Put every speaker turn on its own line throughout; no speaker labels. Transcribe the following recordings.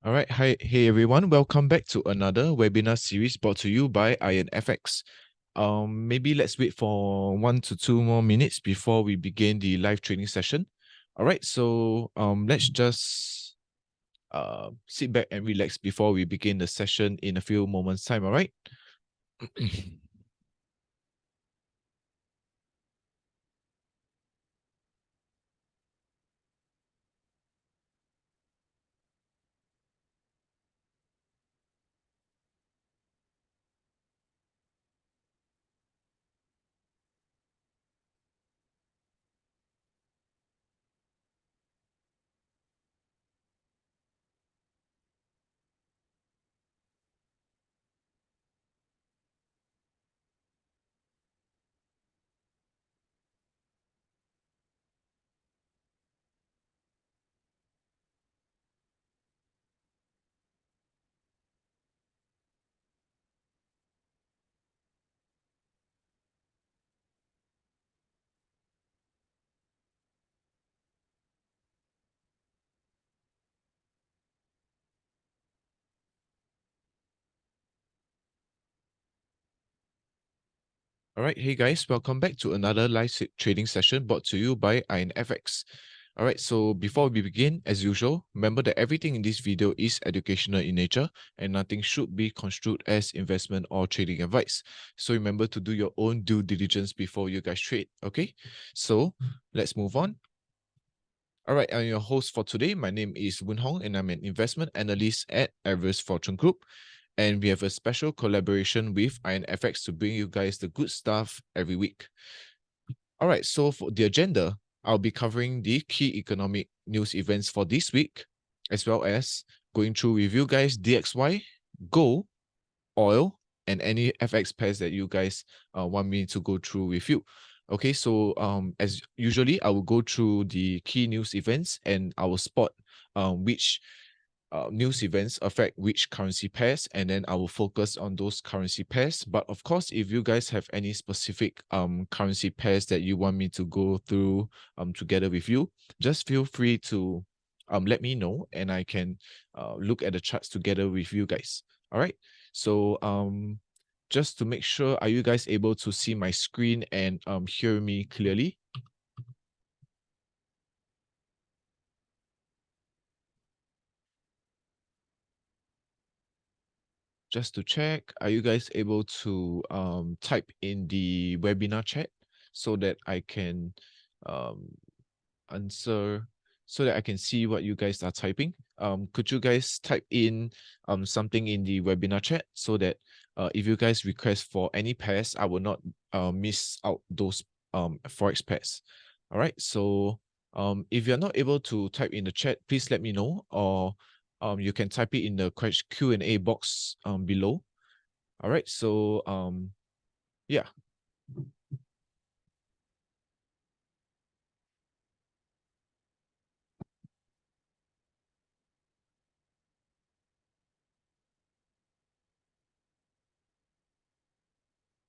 All right. Hi. Hey, everyone. Welcome back to another webinar series brought to you by IronFX. Maybe let's wait for 1 to 2 more minutes before we begin the live training session. All right. So let's just sit back and relax before we begin the session in a few moments' time. All right. All right, hey guys, welcome back to another trading session brought to you by IronFX. All right, so before we begin, as usual, remember that everything in this video is educational in nature and nothing should be construed as investment or trading advice. So remember to do your own due diligence before you guys trade, okay? So let's move on. All right, I'm your host for today. My name is Woon Hong and I'm an investment analyst at Everest Fortune Group. And we have a special collaboration with IronFX to bring you guys the good stuff every week. All right, so for the agenda, I'll be covering the key economic news events for this week, as well as going through with you guys DXY, gold, oil, and any FX pairs that you guys want me to go through with you. Okay, so as usually, I will go through the key news events and I will spot which news events affect which currency pairs, and then I will focus on those currency pairs. But of course, if you guys have any specific currency pairs that you want me to go through together with you, just feel free to let me know and I can look at the charts together with you guys. All right. So just to make sure, are you guys able to see my screen and hear me clearly? Just to check, are you guys able to type in the webinar chat so that I can um, answer, so that I can see what you guys are typing? Could you guys type in something in the webinar chat so that if you guys request for any pairs, I will not miss out those Forex pairs. All right, so if you're not able to type in the chat, please let me know, or you can type it in the Q&A box below. All right, so yeah.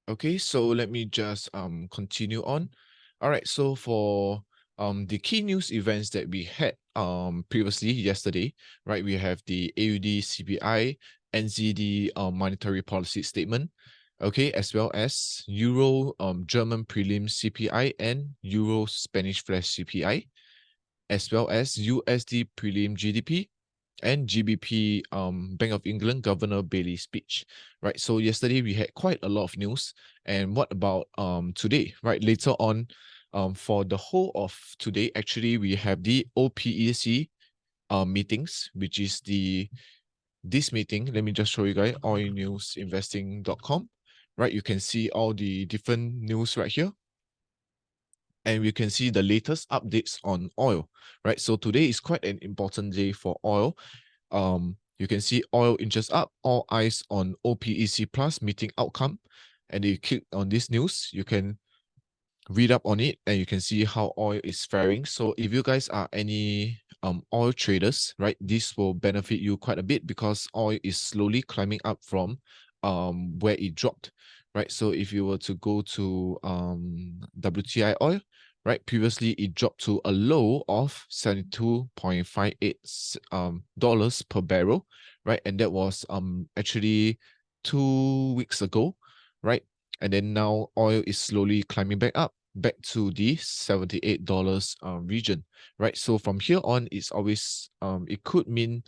Okay, so let me just continue on. All right, so for the key news events that we had previously yesterday, right? We have the AUD CPI, NZD monetary policy statement, okay, as well as Euro German prelim CPI and Euro Spanish flash CPI, as well as USD prelim GDP and GBP Bank of England Governor Bailey speech, right? So yesterday we had quite a lot of news. And what about today, right? Later on, for the whole of today, actually we have the OPEC meetings, which is this meeting. Let me just show you guys oilnewsinvesting.com, right? You can see all the different news right here, and we can see the latest updates on oil, right? So today is quite an important day for oil. You can see oil inches up, all eyes on OPEC Plus meeting outcome. And if you click on this news, you can read up on it and you can see how oil is faring. So if you guys are any oil traders, right, this will benefit you quite a bit because oil is slowly climbing up from where it dropped, right? So if you were to go to WTI oil, right? Previously, it dropped to a low of $72.58 dollars per barrel, right? And that was actually 2 weeks ago, right? And then now oil is slowly climbing back to the $78 region, right? So from here on, it's always it could mean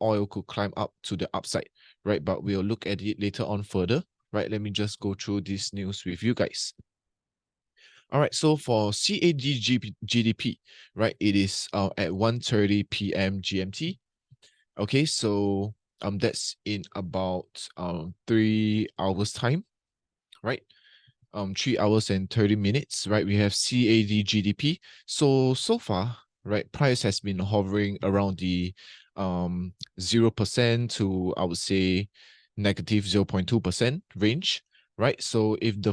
oil could climb up to the upside, right? But we'll look at it later on further, right? Let me just go through this news with you guys. All right, so for GDP, right, it is at 1:30 p.m. GMT. Okay, so that's in about 3 hours time, right? 3 hours and 30 minutes, right? We have CAD GDP. So far, right, price has been hovering around the 0% to, I would say, negative 0.2% range, right? So if the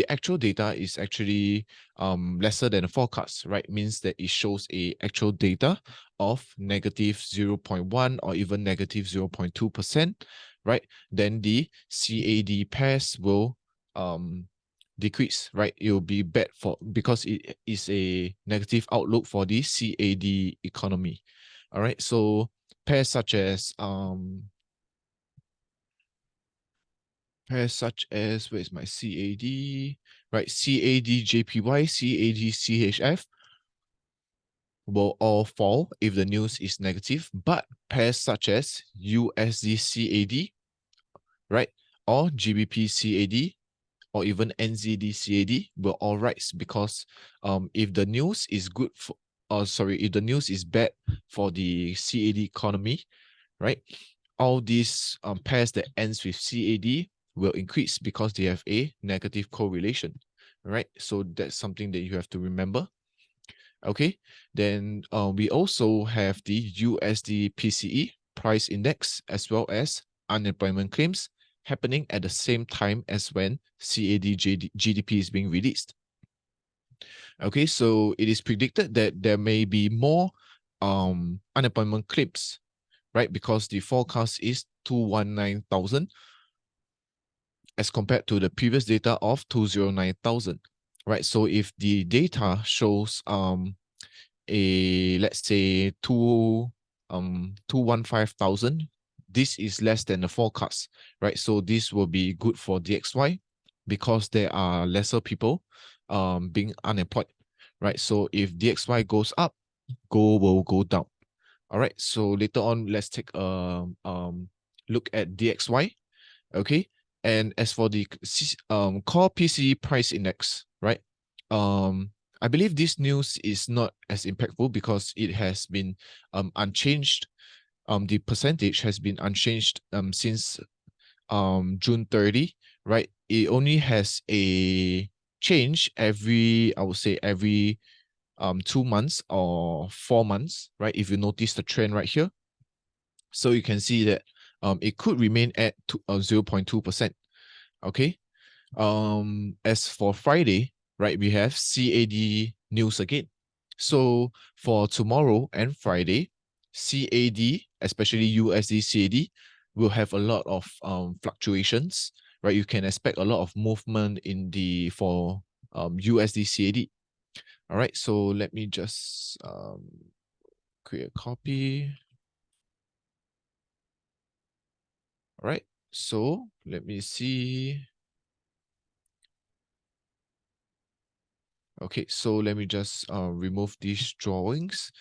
actual data is actually lesser than the forecast, right, means that it shows a actual data of negative 0.1 or even negative 0.2%, right? Then the CAD pairs will decrease, right? It will be bad for because it is a negative outlook for the CAD economy. All right, so pairs such as where's my CAD? Right, CAD JPY, CAD CHF will all fall if the news is negative, but pairs such as USD CAD, right, or GBP CAD, or even NZD CAD will all rise because if the news is good for, if the news is bad for the CAD economy, right, all these pairs that ends with CAD will increase because they have a negative correlation, right? So that's something that you have to remember. Okay, then we also have the USD PCE price index as well as unemployment claims happening at the same time as when CAD GDP is being released. Okay, so it is predicted that there may be more unemployment claims, right? Because the forecast is 219,000 as compared to the previous data of 209,000, right? So if the data shows let's say 215,000, this is less than the forecast, right? So this will be good for DXY because there are lesser people being unemployed, right? So if DXY goes up, gold will go down. All right, so later on, let's take a look at DXY. Okay, and as for the core PCE price index, right? I believe this news is not as impactful because it has been unchanged. The percentage has been unchanged since June 30, right? It only has a change every, I would say, every 2 months or 4 months, right? If you notice the trend right here, so you can see that it could remain at 0.2%. Okay. As for Friday, right, we have CAD news again. So for tomorrow and Friday, CAD, especially USD CAD, will have a lot of fluctuations, right? You can expect a lot of movement in the for USD CAD. All right, so let me just create a copy. All right, so let me see. Okay, so let me just remove these drawings.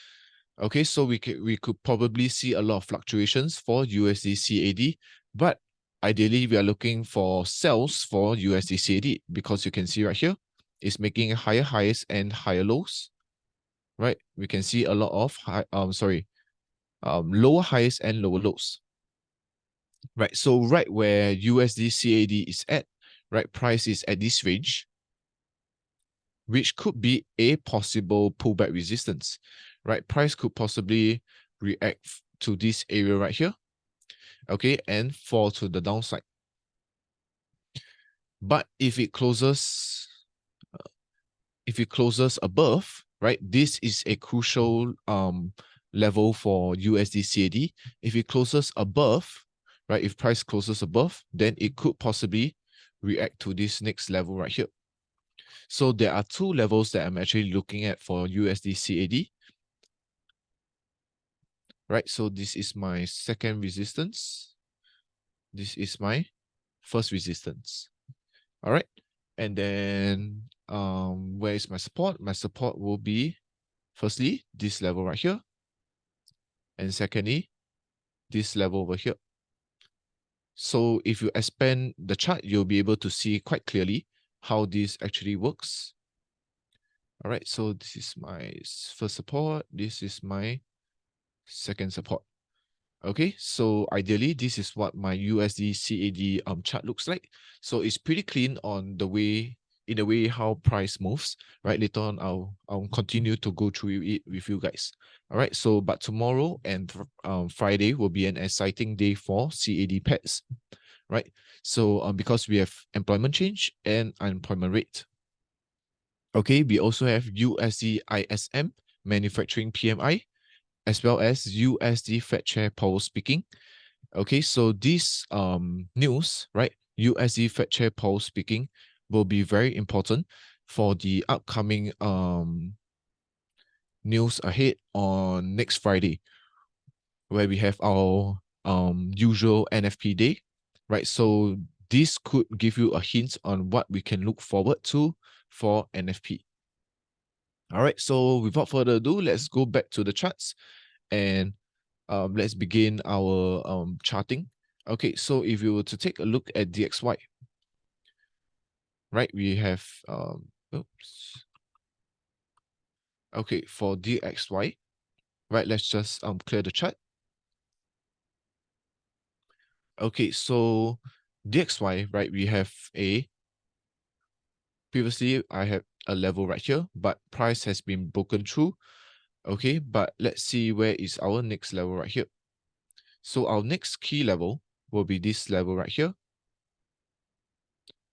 Okay, so we could probably see a lot of fluctuations for USD CAD, but ideally we are looking for sells for USD CAD because you can see right here, it's making higher highs and higher lows, right? We can see a lot of lower highs and lower lows, right? So right where USD CAD is at, right, price is at this range, which could be a possible pullback resistance, right? Price could possibly react to this area right here, okay, and fall to the downside. But if it closes above, right, this is a crucial level for USD CAD. If it closes above, right, if price closes above, then it could possibly react to this next level right here. So there are two levels that I'm actually looking at for USD CAD. Right, so this is my second resistance. This is my first resistance. All right, and then where is my support? My support will be firstly this level right here, and secondly this level over here. So if you expand the chart, you'll be able to see quite clearly how this actually works. All right, so this is my first support. This is my second support. Okay, so ideally, this is what my USD CAD chart looks like. So it's pretty clean on the way, in the way how price moves, right? Later on, I'll continue to go through it with you guys. All right, so but tomorrow and Friday will be an exciting day for CAD pairs, right? So because we have employment change and unemployment rate. Okay, we also have USD ISM manufacturing PMI, as well as USD Fed Chair Powell speaking. Okay, so this news, right, USD Fed Chair Powell speaking, will be very important for the upcoming news ahead on next Friday, where we have our usual NFP day, right? So this could give you a hint on what we can look forward to for NFP. All right, so without further ado, let's go back to the charts and let's begin our charting. Okay, so if you were to take a look at DXY, right, we have, oops. Okay, for DXY, right, let's just clear the chart. Okay, so DXY, right, we have previously I have a level right here, but price has been broken through. Okay, but let's see where is our next level right here. So our next key level will be this level right here.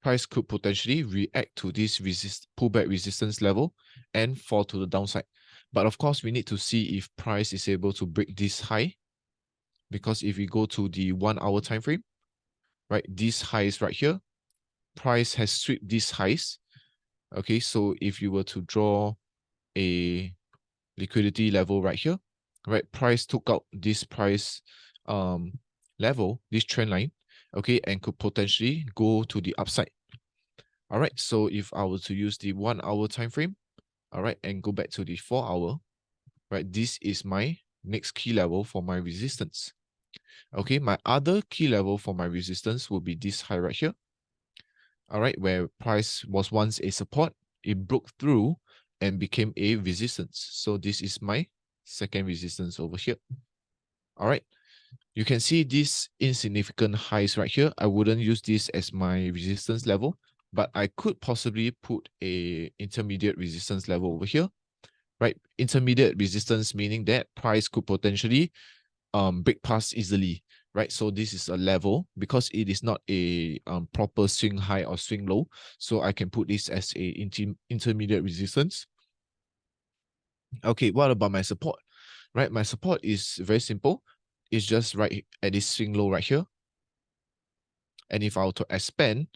Price could potentially react to this pullback resistance level and fall to the downside. But of course, we need to see if price is able to break this high, because if we go to the 1 hour time frame, right, these highs right here, price has swept these highs. Okay, so if you were to draw a liquidity level right here, right, price took out this price level, this trend line, okay, and could potentially go to the upside. All right, so if I were to use the 1 hour time frame, all right, and go back to the 4 hour, right, this is my next key level for my resistance. Okay, my other key level for my resistance will be this high right here. All right, where price was once a support, it broke through and became a resistance. So this is my second resistance over here. All right, you can see these insignificant highs right here. I wouldn't use this as my resistance level, but I could possibly put a intermediate resistance level over here, right? Intermediate resistance meaning that price could potentially break past easily, right? So this is a level because it is not a proper swing high or swing low. So I can put this as a intermediate resistance. Okay, what about my support? Right, my support is very simple. It's just right at this swing low right here. And if I were to expand,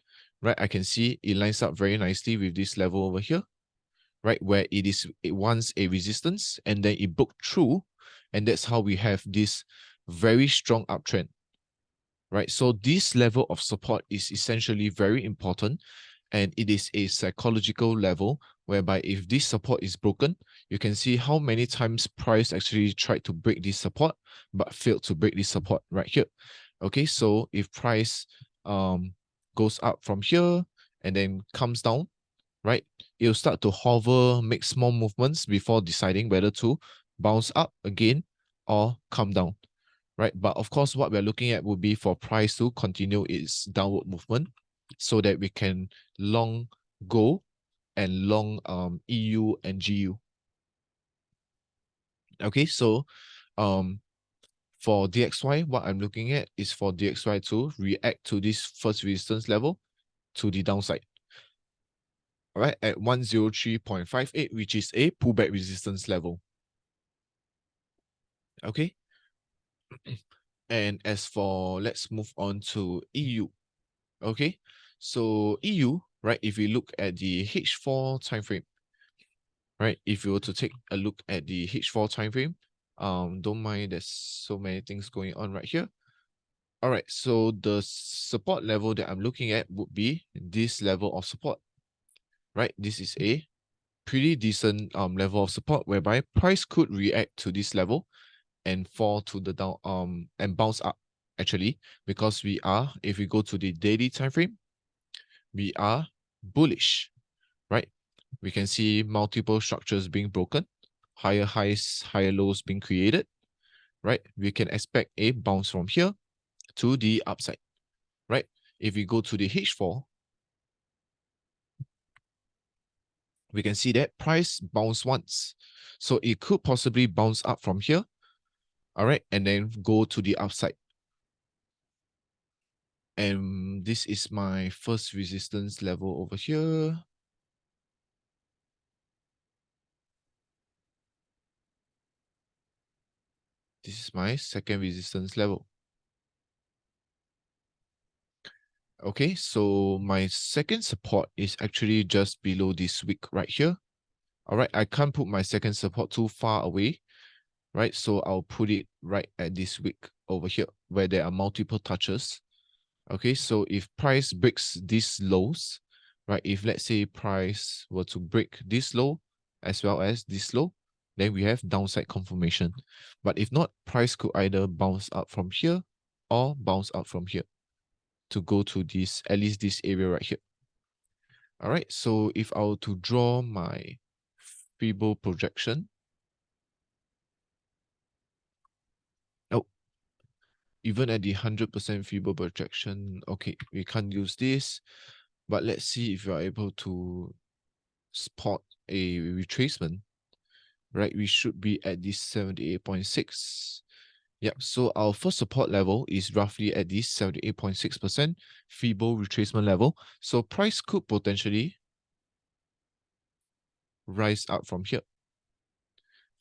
right, I can see it lines up very nicely with this level over here, right, where it once a resistance and then it broke through, and that's how we have this very strong uptrend, right? So this level of support is essentially very important, and it is a psychological level whereby if this support is broken, you can see how many times price actually tried to break this support but failed to break this support right here. Okay, so if price goes up from here and then comes down, right, it'll start to hover, make small movements before deciding whether to bounce up again or come down, right? But of course, what we're looking at would be for price to continue its downward movement so that we can long go and long EU and GU. Okay, so for DXY, what I'm looking at is for DXY to react to this first resistance level to the downside. All right, at 103.58, which is a pullback resistance level. Okay. And as for, let's move on to EU. Okay, so EU, right? If we look at the H4 time frame, right? If you were to take a look at the H4 time frame, don't mind, there's so many things going on right here. All right, so the support level that I'm looking at would be this level of support, right? This is a pretty decent level of support whereby price could react to this level and fall to the down and bounce up actually, because we are, if we go to the daily time frame, we are bullish, right? We can see multiple structures being broken, higher highs, higher lows being created, right? We can expect a bounce from here to the upside, right? If we go to the H4, we can see that price bounce once. So it could possibly bounce up from here, all right, and then go to the upside. And this is my first resistance level over here. This is my second resistance level. Okay, so my second support is actually just below this wick right here. All right, I can't put my second support too far away, right? So I'll put it right at this wick over here where there are multiple touches. Okay, so if price breaks these lows, right? If let's say price were to break this low as well as this low, then we have downside confirmation. But if not, price could either bounce up from here or bounce up from here to go to this, at least this area right here. All right, so if I were to draw my Fibo projection, oh, even at the 100% Fibo projection, okay, we can't use this, but let's see if you are able to spot a retracement, right? We should be at this 78.6. Yep, so our first support level is roughly at this 78.6% Fibo retracement level. So price could potentially rise up from here.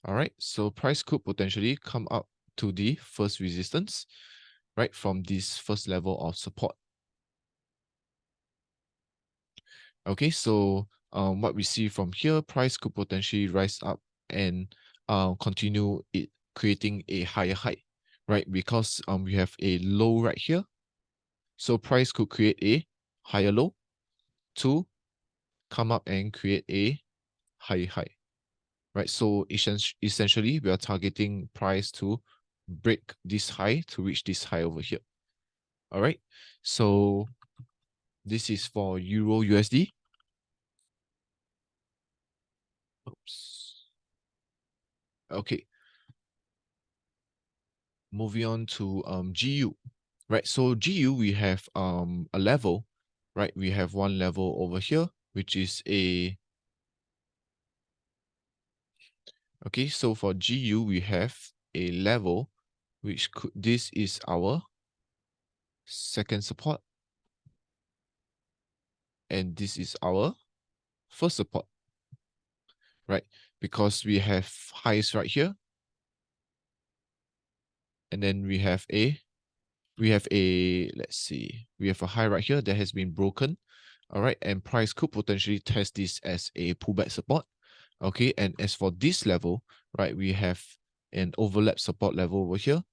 All right, so price could potentially come up to the first resistance, right, from this first level of support. Okay, so what we see from here, price could potentially rise up and continue it creating a higher high, right? Because we have a low right here, so price could create a higher low to come up and create a higher high, right? So essentially, we are targeting price to break this high to reach this high over here. All right, so this is for Euro USD. Oops. Okay, moving on to GU, right? So GU, we have a level, right? We have one level over here, which is a, okay, so for GU, we have a level, which could, this is our second support, and this is our first support, right? Because we have highs right here, and then we have a, let's see, we have a high right here that has been broken. All right, and price could potentially test this as a pullback support. Okay, and as for this level, right, we have an overlap support level over here.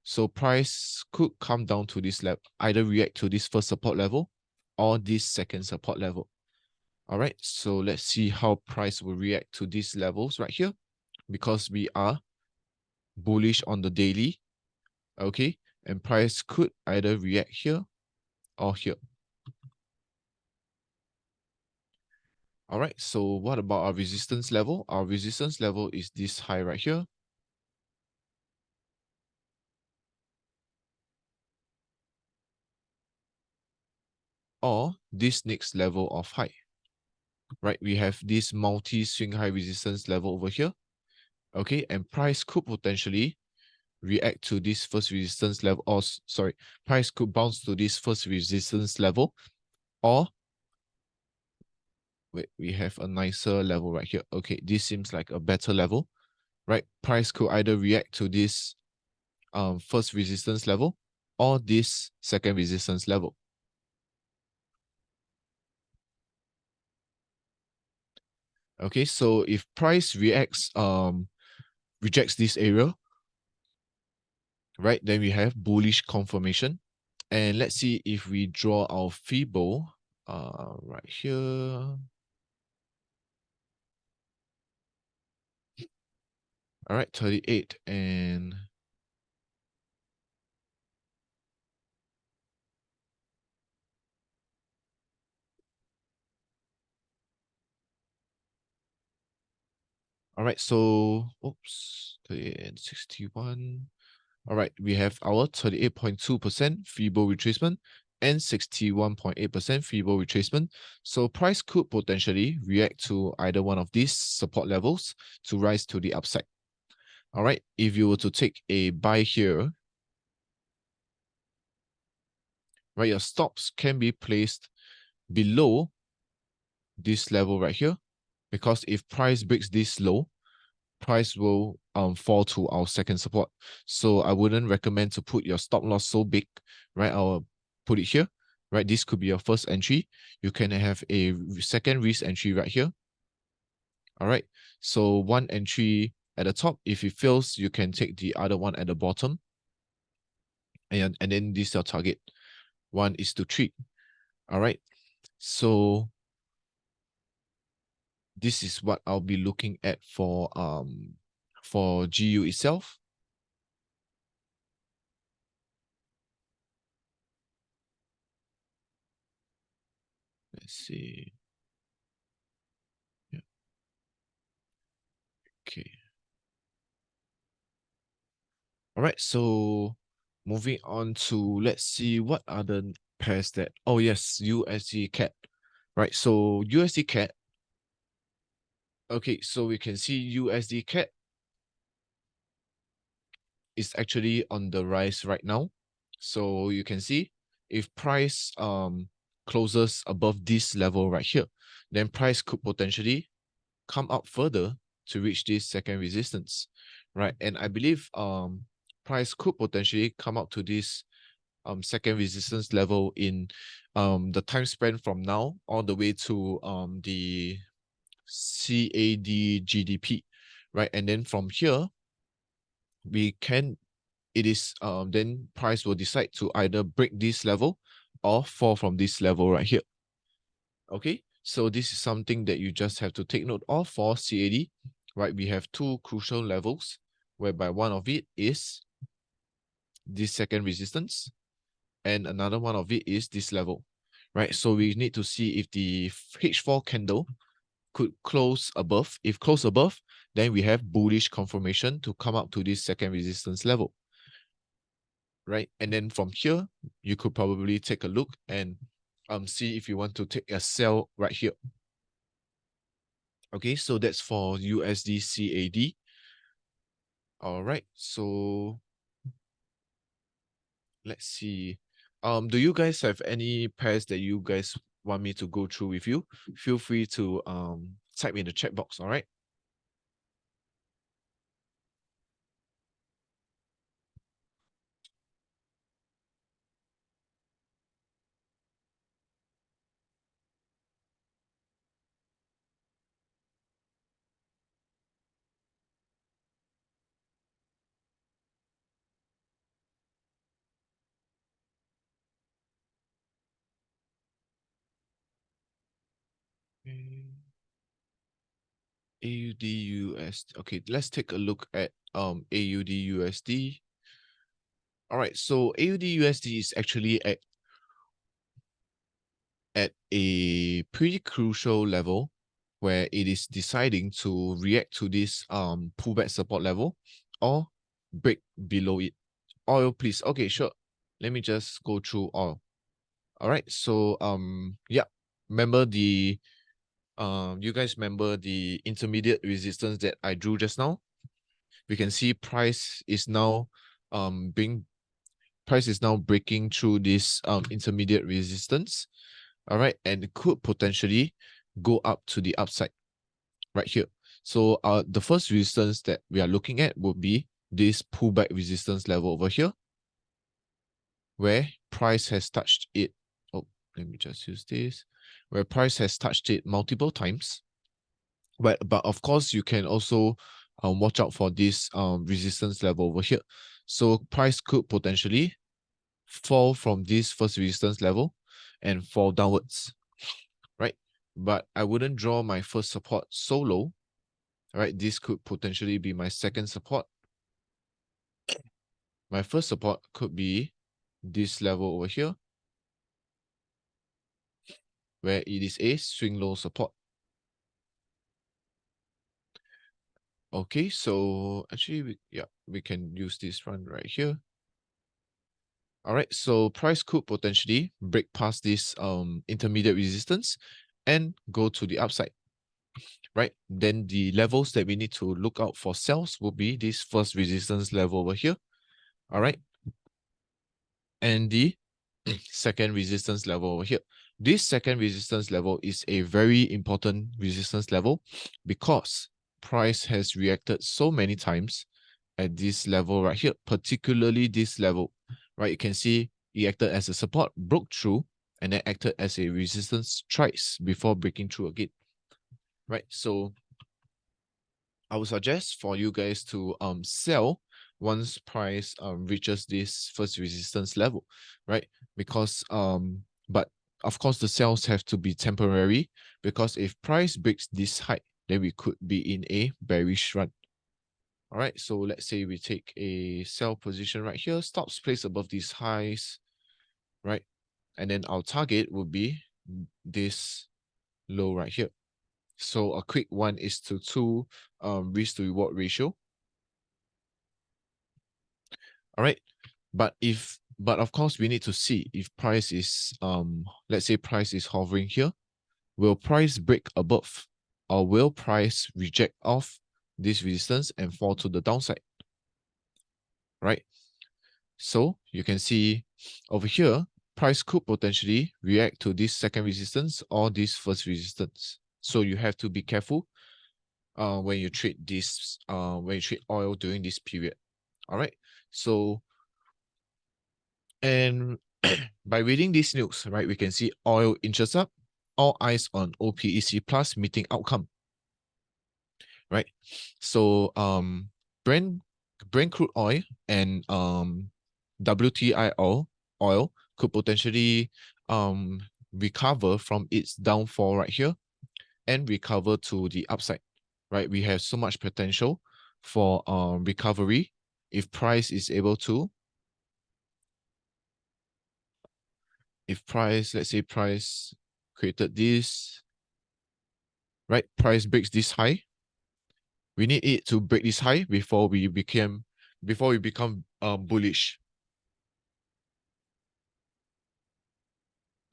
So price could come down to this level, either react to this first support level or this second support level. All right, so let's see how price will react to these levels right here, because we are bullish on the daily. Okay, and price could either react here or here. All right, so what about our resistance level? Our resistance level is this high right here. Or this next level of high, right? We have this multi-swing high resistance level over here. Okay, and price could potentially react to this first resistance level, or sorry, price could bounce to this first resistance level, or wait, we have a nicer level right here. Okay, this seems like a better level, right? Price could either react to this first resistance level or this second resistance level. Okay, so if price rejects this area, right, then we have bullish confirmation. And let's see if we draw our Fibo right here. All right, 38 and all right, so oops, 38 and 61. All right, we have our 38.2% Fibo retracement and 61.8% Fibo retracement. So price could potentially react to either one of these support levels to rise to the upside. All right, if you were to take a buy here, right, your stops can be placed below this level right here, because if price breaks this low, price will fall to our second support. So I wouldn't recommend to put your stop loss so big, right? I'll put it here, right? This could be your first entry. You can have a second risk entry right here. All right. So one entry at the top. If it fails, you can take the other one at the bottom. And then this is your target. 1:3. All right. So this is what I'll be looking at for GU itself. Let's see. Yeah. Okay. All right. So moving on to, let's see what other pairs that. Oh yes, USD CAD. Right. So USD CAD. Okay. So we can see USD CAD is actually on the rise right now. So you can see if price closes above this level right here, then price could potentially come up further to reach this second resistance, right? And I believe price could potentially come up to this second resistance level in the time span from now all the way to the CAD GDP, right? And then from here we can, it is then price will decide to either break this level or fall from this level right here. Okay, so this is something that you just have to take note of for CAD, right? We have two crucial levels, whereby one of it is this second resistance and another one of it is this level, right? So we need to see if the H4 candle could close above. If close above, then we have bullish confirmation to come up to this second resistance level, right? And then from here, you could probably take a look and see if you want to take a sell right here. Okay, so that's for USD CAD. All right, so let's see. Do you guys have any pairs that you guys want me to go through with you? Feel free to type in the chat box, all right? AUD USD. Okay, let's take a look at AUD USD. All right, so AUD USD is actually at a pretty crucial level where it is deciding to react to this pullback support level or break below it. Oil, please. Okay, sure. Let me just go through oil. All right. So yeah, remember the you guys remember the intermediate resistance that I drew just now? We can see price is now breaking through this intermediate resistance. All right, and it could potentially go up to the upside right here. So the first resistance that we are looking at would be this pullback resistance level over here, where price has touched it. Oh, let me just use this. Where price has touched it multiple times, But of course, you can also watch out for this resistance level over here. So price could potentially fall from this first resistance level and fall downwards, right? But I wouldn't draw my first support so low, right? This could potentially be my second support. My first support could be this level over here, where it is a swing low support. Okay, so actually, we can use this one right here. All right, so price could potentially break past this intermediate resistance and go to the upside, right? Then the levels that we need to look out for sells will be this first resistance level over here. All right, and the second resistance level over here. This second resistance level is a very important resistance level because price has reacted so many times at this level right here, particularly this level, right? You can see it acted as a support, broke through, and then acted as a resistance twice before breaking through again, right? So I would suggest for you guys to sell once price reaches this first resistance level, right? Because but of course the sales have to be temporary, because if price breaks this height, then we could be in a bearish run. All right, so let's say we take a sell position right here, stops placed above these highs, right? And then our target would be this low right here. So a quick 1:2 risk to reward ratio. All right. But of course we need to see if price is let's say price is hovering here. Will price break above, or will price reject off this resistance and fall to the downside? Right? So you can see over here, price could potentially react to this second resistance or this first resistance. So you have to be careful when you trade this when you trade oil during this period. All right. So and by reading this news, right, we can see oil inches up, all eyes on OPEC plus meeting outcome, right? So Brent Brent crude oil and WTI oil could potentially recover from its downfall right here and recover to the upside, right? We have so much potential for recovery if price is able to, if price, let's say price created this, right? Price breaks this high. We need it to break this high before we become bullish.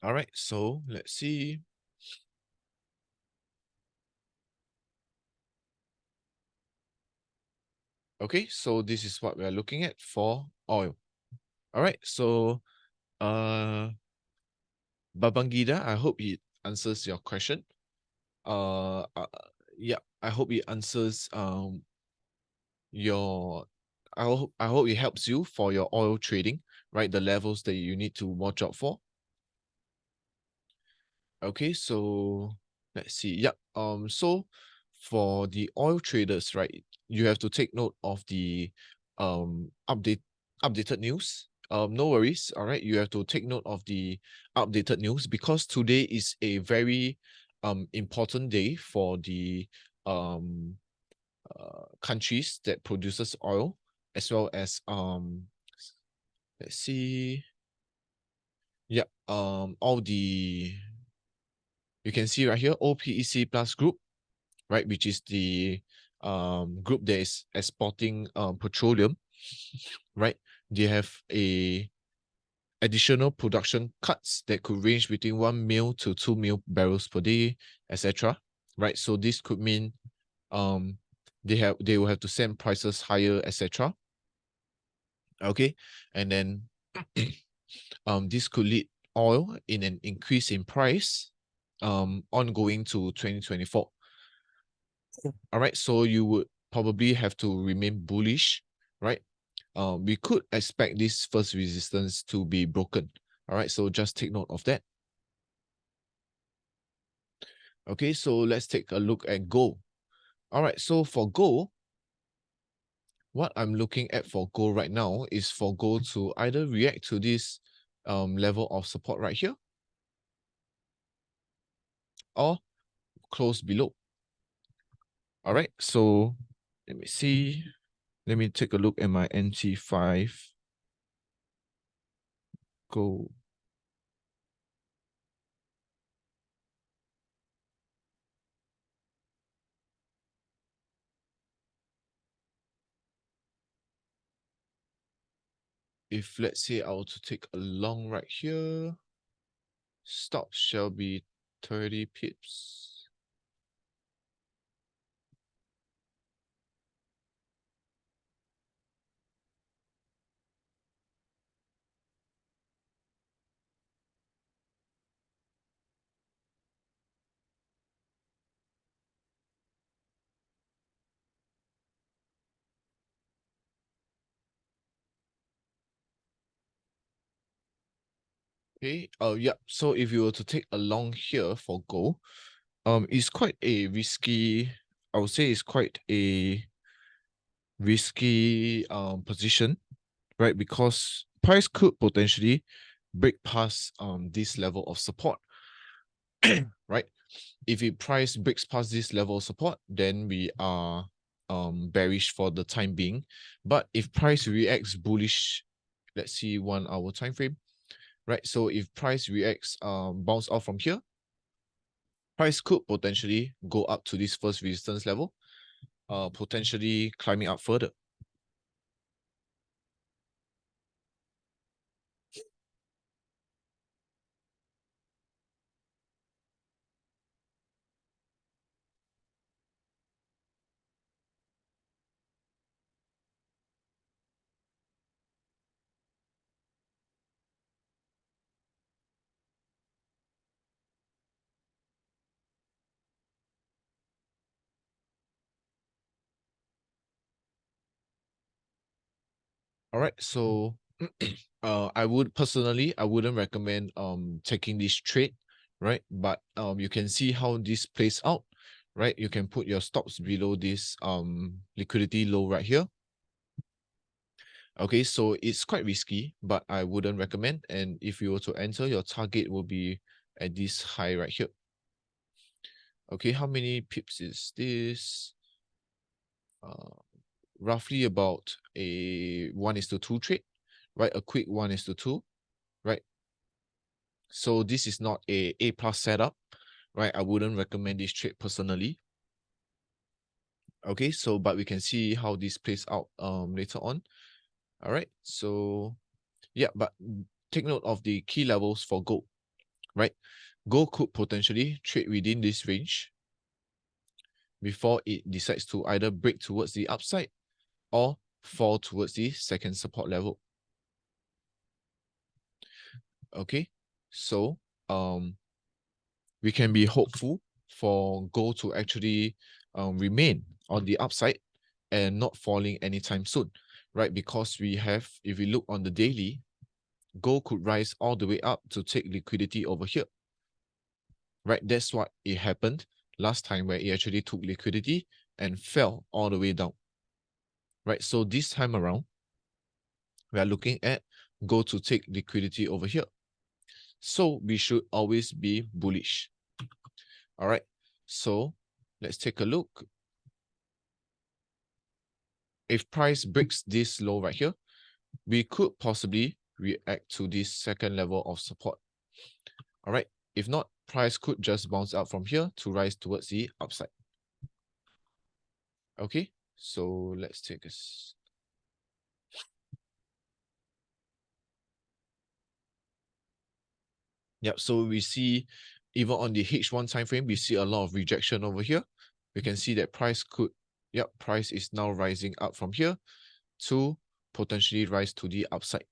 All right, so let's see. Okay, so this is what we're looking at for oil. All right, so Babangida, I hope it answers your question. Uh, uh yeah, I hope it answers your I hope it helps you for your oil trading, right? The levels that you need to watch out for. Okay, so let's see. Yep. So for the oil traders, right, you have to take note of the updated news. No worries. All right, you have to take note of the updated news because today is a very important day for the um countries that produces oil, as well as let's see. Yeah, all the, you can see right here, OPEC plus group, right, which is the group that is exporting petroleum, right? They have a additional production cuts that could range between 1 mil to 2 mil barrels per day, etc. Right? So this could mean um they will have to send prices higher, etc. Okay, and then this could lead oil in an increase in price ongoing to 2024. All right, so you would probably have to remain bullish, right? We could expect this first resistance to be broken. All right, so just take note of that. Okay, so let's take a look at gold. All right, so for gold, what I'm looking at for gold right now is for gold to either react to this level of support right here or close below. All right, so let me see. Let me take a look at my NT5 gold. If let's say I were to take a long right here, stop shall be 30 pips. Okay, yeah, so if you were to take a long here for gold, it's quite a risky, I would say it's quite a risky position, right? Because price could potentially break past this level of support, right? If it price breaks past this level of support, then we are bearish for the time being. But if price reacts bullish, let's see 1 hour time frame, right? So if price reacts bounce off from here, price could potentially go up to this first resistance level, potentially climbing up further. All right, so I would personally, I wouldn't recommend taking this trade, right? But you can see how this plays out, right? You can put your stops below this liquidity low right here. Okay, so it's quite risky, but I wouldn't recommend. And if you were to enter, your target will be at this high right here. Okay, how many pips is this? Roughly about a 1:2 trade, right? A quick 1:2, right? So this is not a A+ setup, right? I wouldn't recommend this trade personally. Okay, so but we can see how this plays out later on. All right, so yeah, but take note of the key levels for gold, right? Gold could potentially trade within this range before it decides to either break towards the upside or fall towards the second support level. Okay, so we can be hopeful for gold to actually remain on the upside and not falling anytime soon, right? Because we have, if we look on the daily, gold could rise all the way up to take liquidity over here, right? That's what it happened last time where it actually took liquidity and fell all the way down, right? So this time around, we are looking at gold to take liquidity over here. So we should always be bullish. All right, so let's take a look. If price breaks this low right here, we could possibly react to this second level of support. All right, if not, price could just bounce out from here to rise towards the upside. Okay, so let's take a Yep, so we see even on the H1 time frame, we see a lot of rejection over here. We can see that price could, yep, price is now rising up from here to potentially rise to the upside.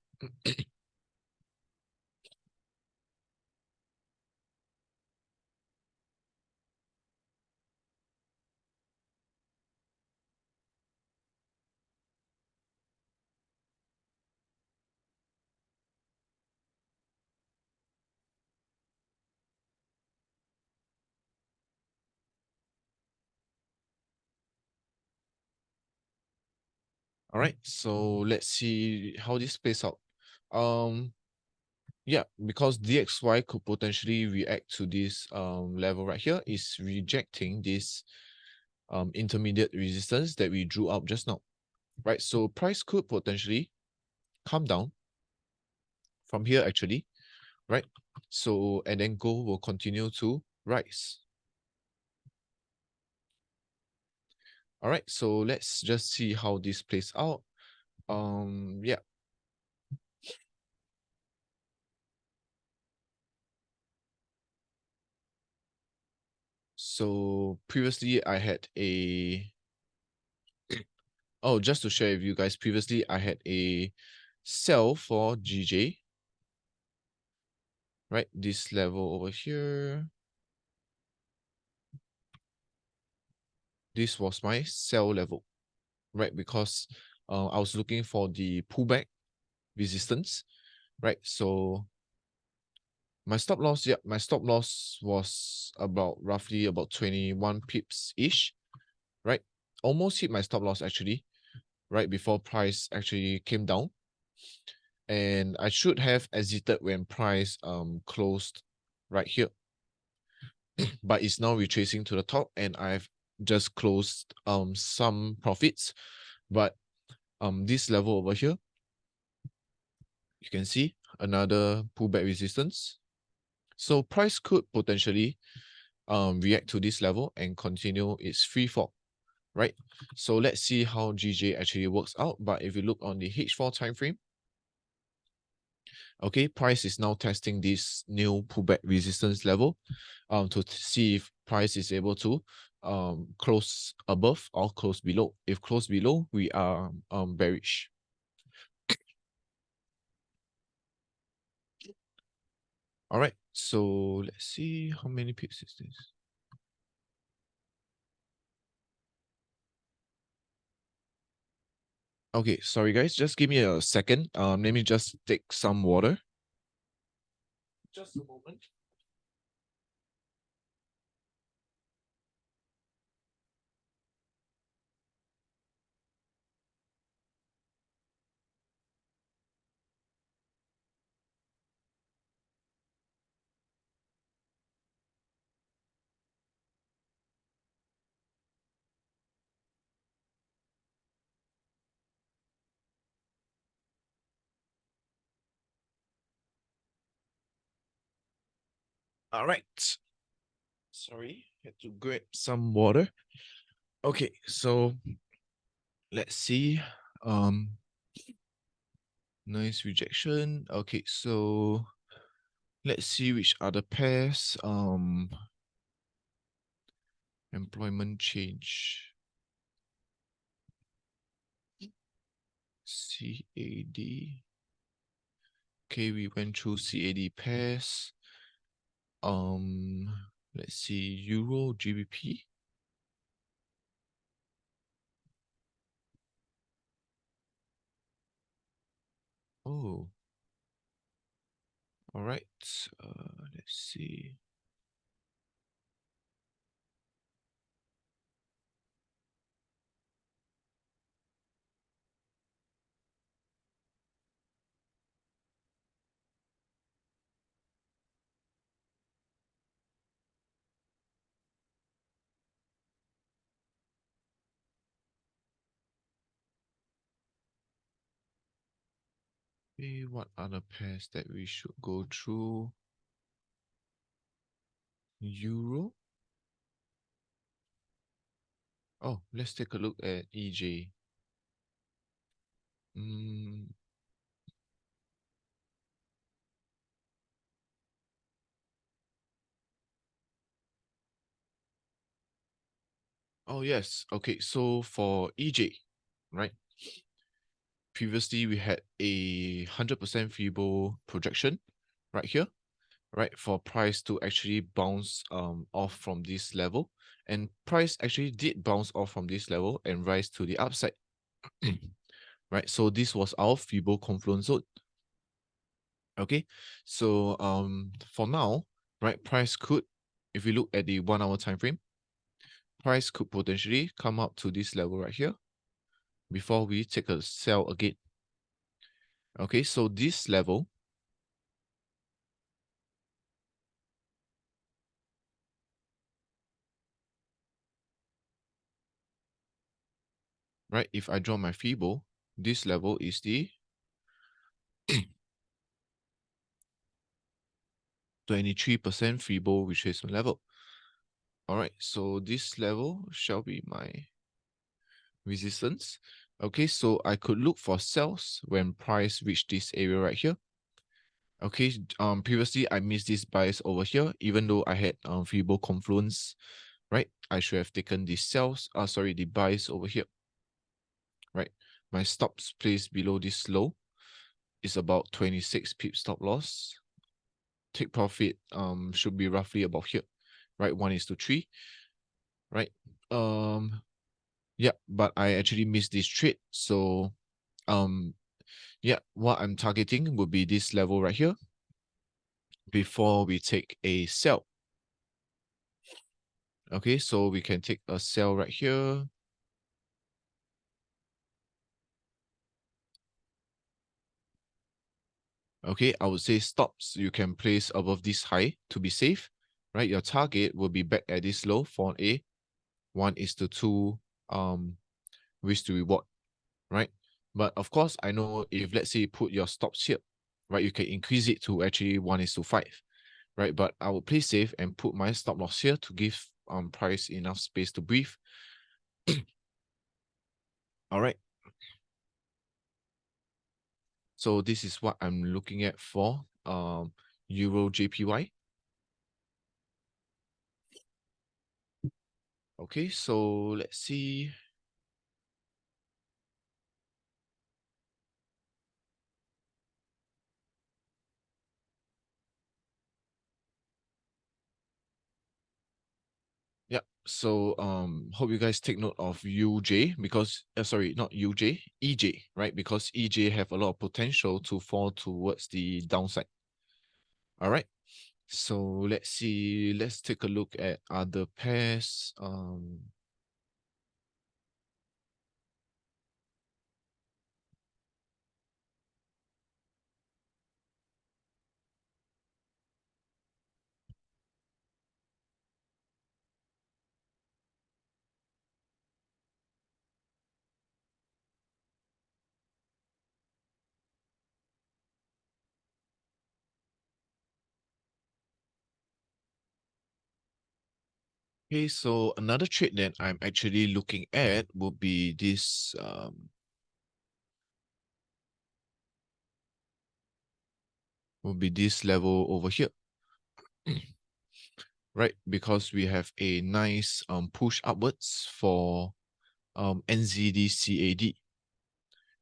All right, so let's see how this plays out. Yeah, because DXY could potentially react to this level right here, is rejecting this intermediate resistance that we drew out just now, right? So price could potentially come down from here actually, right? So, and then gold will continue to rise. All right, so let's just see how this plays out. Yeah. So previously I had a, oh, just to share with you guys, previously I had a sell for GJ, right? This level over here. This was my sell level, right? Because I was looking for the pullback resistance, right? So my stop loss, yeah, my stop loss was about roughly about 21 pips ish, right? Almost hit my stop loss actually, right before price actually came down. And I should have exited when price closed right here. But it's now retracing to the top and I've just closed some profits. But this level over here, you can see another pullback resistance. So price could potentially react to this level and continue its free fall, right? So let's see how GJ actually works out. But if you look on the H4 time frame, okay, price is now testing this new pullback resistance level to see if price is able to close above or close below. If close below, we are bearish. All right, so let's see how many pips is this. Okay, sorry guys, just give me a second. Let me just take some water. Just a moment. All right. Sorry, had to grab some water. Okay, so let's see. Um, nice rejection. Okay, so let's see which other pairs. Employment change. CAD. Okay, we went through CAD pairs. Let's see, Euro GBP. Oh, all right. Let's see. What other pairs that we should go through? Euro. Oh, let's take a look at EJ. Mm, oh, yes. Okay, so for EJ, right? Previously, we had a 100% Fibo projection right here, right? For price to actually bounce off from this level. And price actually did bounce off from this level and rise to the upside, right? So this was our Fibo confluence zone. Okay, so for now, right, price could, if we look at the 1 hour time frame, price could potentially come up to this level right here, before we take a sell again. Okay, so this level, right? If I draw my Fibo, this level is the 23% Fibo retracement level. All right, so this level shall be my resistance. Okay, so I could look for sells when price reach this area right here. Okay, previously I missed this bias over here, even though I had Fibo confluence, right? I should have taken the sells, sorry, the buys over here, right? My stops placed below this low is about 26 pip stop loss. Take profit should be roughly about here, right? 1:3, right? Yeah, but I actually missed this trade. So yeah, what I'm targeting would be this level right here before we take a sell. Okay, so we can take a sell right here. Okay, I would say stops you can place above this high to be safe, right? Your target will be back at this low for a 1:2 risk to reward, right? But of course, I know if let's say you put your stops here, right, you can increase it to actually 1:5, right? But I will play safe and put my stop loss here to give price enough space to breathe. All right. So this is what I'm looking at for Euro JPY. Okay, so let's see. Yeah, so hope you guys take note of UJ because sorry, not UJ, EJ, right? Because EJ have a lot of potential to fall towards the downside. All right. So let's see. Let's take a look at other pairs. Okay, so another trade that I'm actually looking at would be this level over here. Right? Because we have a nice push upwards for NZD CAD.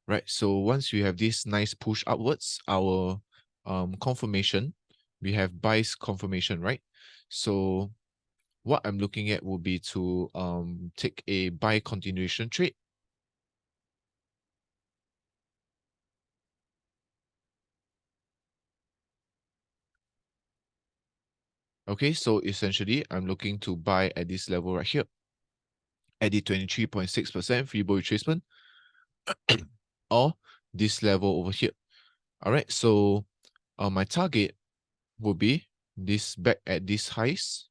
Right? So once we have this nice push upwards, our confirmation, we have buys confirmation, right? So what I'm looking at will be to take a buy continuation trade. Okay, so essentially I'm looking to buy at this level right here at the 23.6% free bull retracement or this level over here. All right, so my target will be this back at this highs.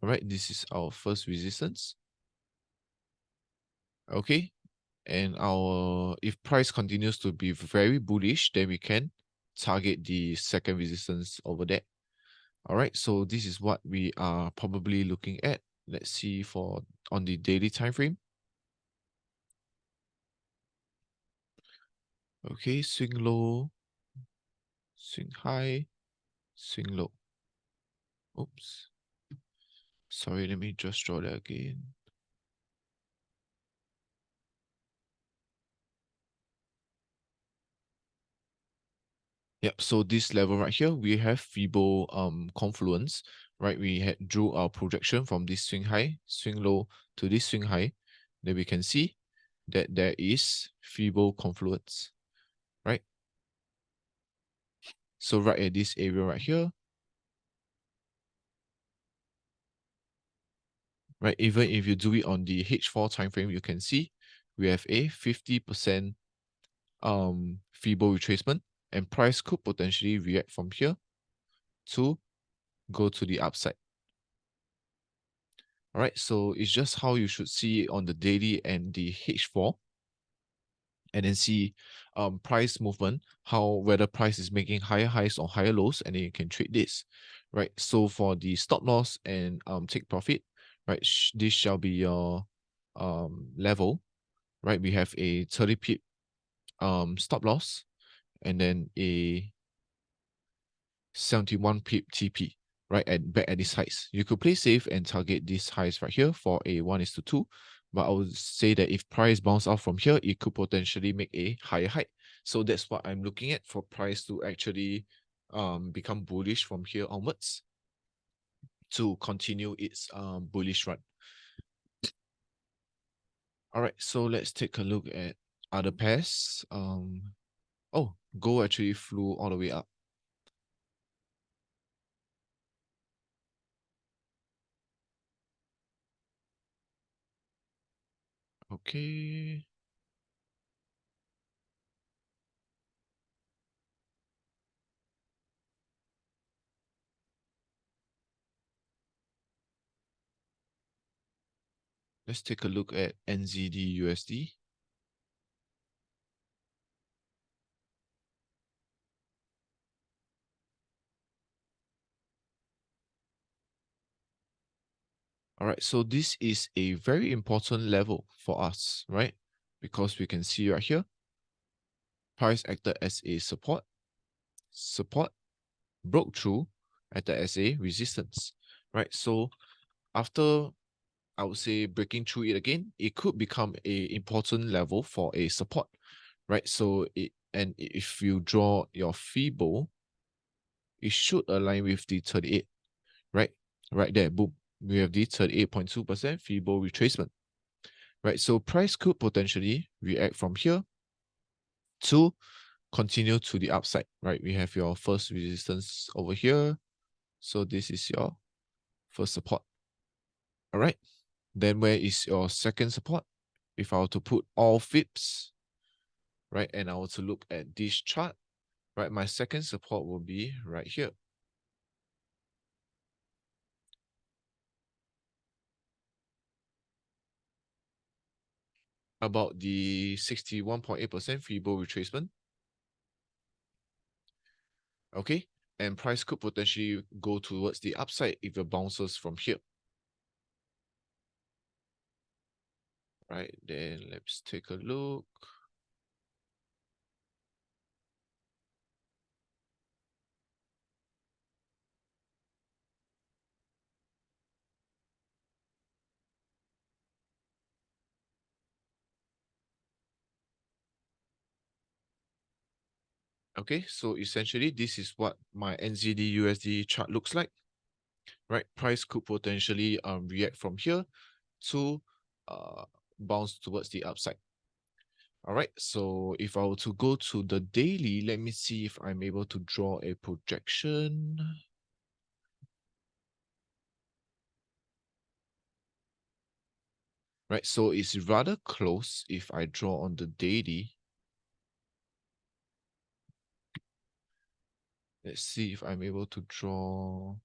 All right, this is our first resistance. Okay, and our if price continues to be very bullish, then we can target the second resistance over there. All right, so this is what we are probably looking at. Let's see for on the daily time frame. Okay, swing low, swing high, swing low. Oops. Sorry, let me just draw that again. Yep, so this level right here, we have Fibo confluence, right? We had drew our projection from this swing high, swing low to this swing high. Then we can see that there is Fibo confluence, right? So right at this area right here, right? Even if you do it on the H4 time frame, you can see we have a 50% feeble retracement, and price could potentially react from here to go to the upside. All right, so it's just how you should see it on the daily and the H4, and then see price movement, how whether price is making higher highs or higher lows, and then you can trade this, right? So for the stop loss and take profit, right, this shall be your level, right? We have a 30 pip stop loss, and then a 71 pip TP, right, back at this highs. You could play safe and target these highs right here for a 1:2, but I would say that if price bounce off from here, it could potentially make a higher high. So that's what I'm looking at for price to actually become bullish from here onwards to continue its bullish run. All right, so let's take a look at other pairs. Oh, gold actually flew all the way up. Okay. Let's take a look at NZD USD. All right, so this is a very important level for us, right? Because we can see right here, price acted as a support, broke through, acted as a resistance, right? So after, I would say, breaking through it again, it could become a important level for a support, right? So if you draw your Fibo, it should align with the 38, right? Right there, boom. We have the 38.2% Fibo retracement, right? So price could potentially react from here to continue to the upside, right? We have your first resistance over here. So this is your first support. All right. Then where is your second support? If I were to put all fips, right, and I were to look at this chart, right, my second support will be right here. About the 61.8% Fibo retracement. Okay. And price could potentially go towards the upside if it bounces from here. Right, then let's take a look. Okay, so essentially this is what my NZD USD chart looks like, right? Price could potentially react from here to bounce towards the upside. All right, so if I were to go to the daily, let me see if I'm able to draw a projection. Right, so it's rather close if I draw on the daily. Let's see if I'm able to draw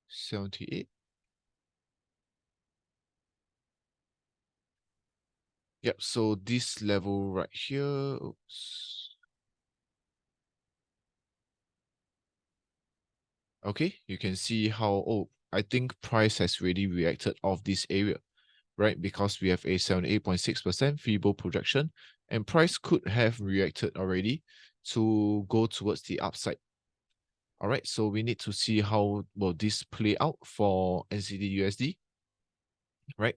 78. Yep, so this level right here, oops. Okay, you can see how, oh, I think price has really reacted off this area, right? Because we have a 78.6% feeble projection, and price could have reacted already to go towards the upside. All right, so we need to see how will this play out for NZD USD, right?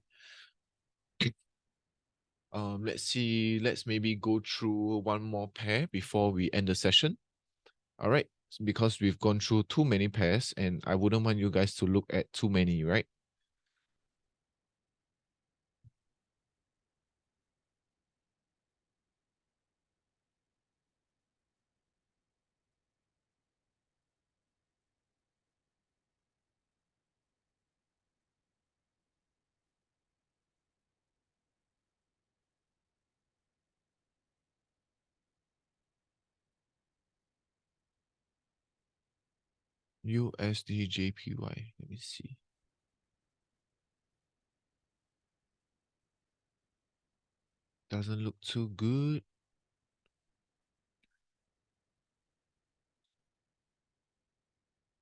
Let's see, let's maybe go through one more pair before we end the session. All right, because we've gone through too many pairs and I wouldn't want you guys to look at too many, right? USD JPY. Let me see. Doesn't look too good.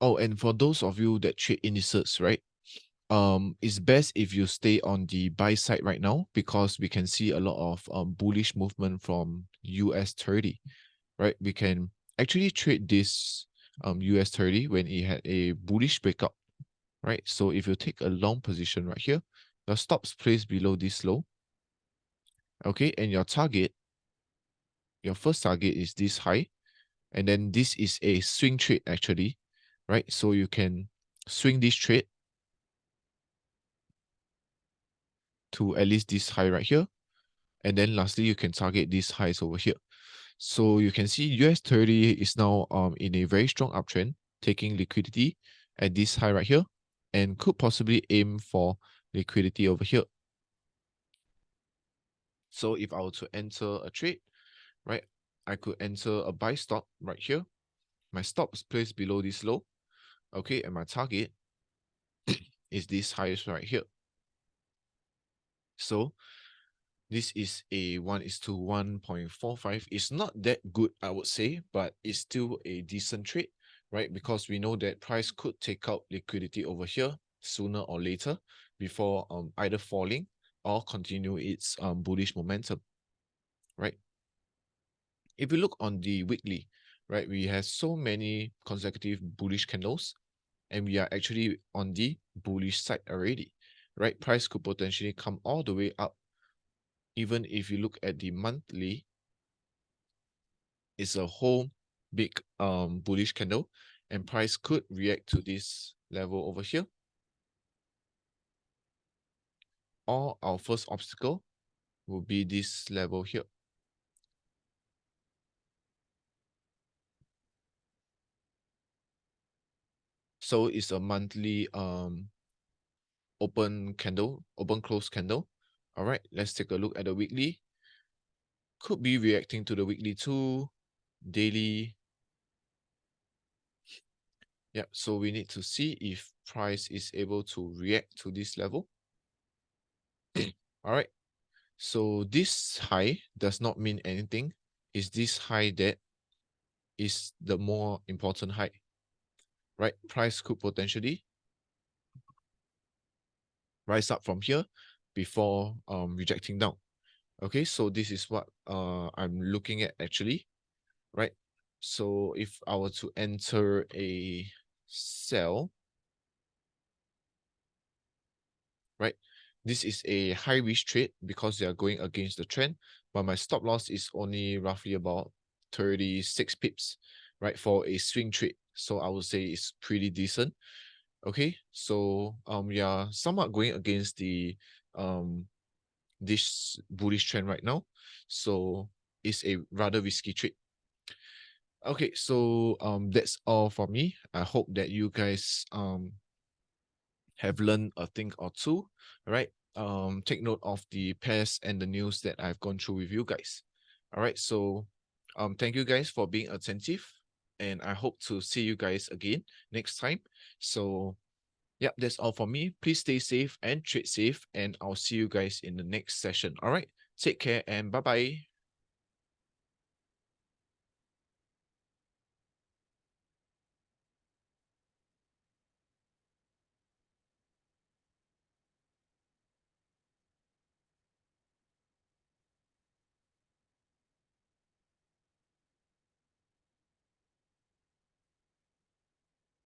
Oh, and for those of you that trade indices, right? It's best if you stay on the buy side right now because we can see a lot of bullish movement from US 30, right? We can actually trade this US 30 when it had a bullish breakout, right? So if you take a long position right here, your stops placed below this low, okay, and your first target is this high, and then this is a swing trade actually, right? So you can swing this trade to at least this high right here. And then lastly, you can target these highs over here. So you can see US 30 is now in a very strong uptrend, taking liquidity at this high right here, and could possibly aim for liquidity over here. So if I were to enter a trade, right, I could enter a buy stop right here. My stop is placed below this low, okay, and my target is this highest right here. So this is a 1:1.45. It's not that good, I would say, but it's still a decent trade, right? Because we know that price could take out liquidity over here sooner or later before either falling or continue its bullish momentum, right? If you look on the weekly, right, we have so many consecutive bullish candles, and we are actually on the bullish side already, right? Price could potentially come all the way up. Even if you look at the monthly, it's a whole big bullish candle, and price could react to this level over here. Or our first obstacle will be this level here. So it's a monthly open close candle. All right, let's take a look at the weekly. Could be reacting to the weekly too, daily. Yeah, so we need to see if price is able to react to this level. All right, so this high does not mean anything. Is this high that is the more important high, right? Price could potentially rise up from here before rejecting down. Okay, so this is what I'm looking at actually, right? So if I were to enter a sell, right? This is a high risk trade because they are going against the trend, but my stop loss is only roughly about 36 pips, right? For a swing trade. So I would say it's pretty decent. Okay, so we are somewhat going against the this bullish trend right now. So it's a rather risky trade. Okay, so that's all for me. I hope that you guys have learned a thing or two, right? Take note of the pairs and the news that I've gone through with you guys. All right, so thank you guys for being attentive, and I hope to see you guys again next time. So yeah, that's all for me. Please stay safe and trade safe, and I'll see you guys in the next session. All right, take care and bye bye.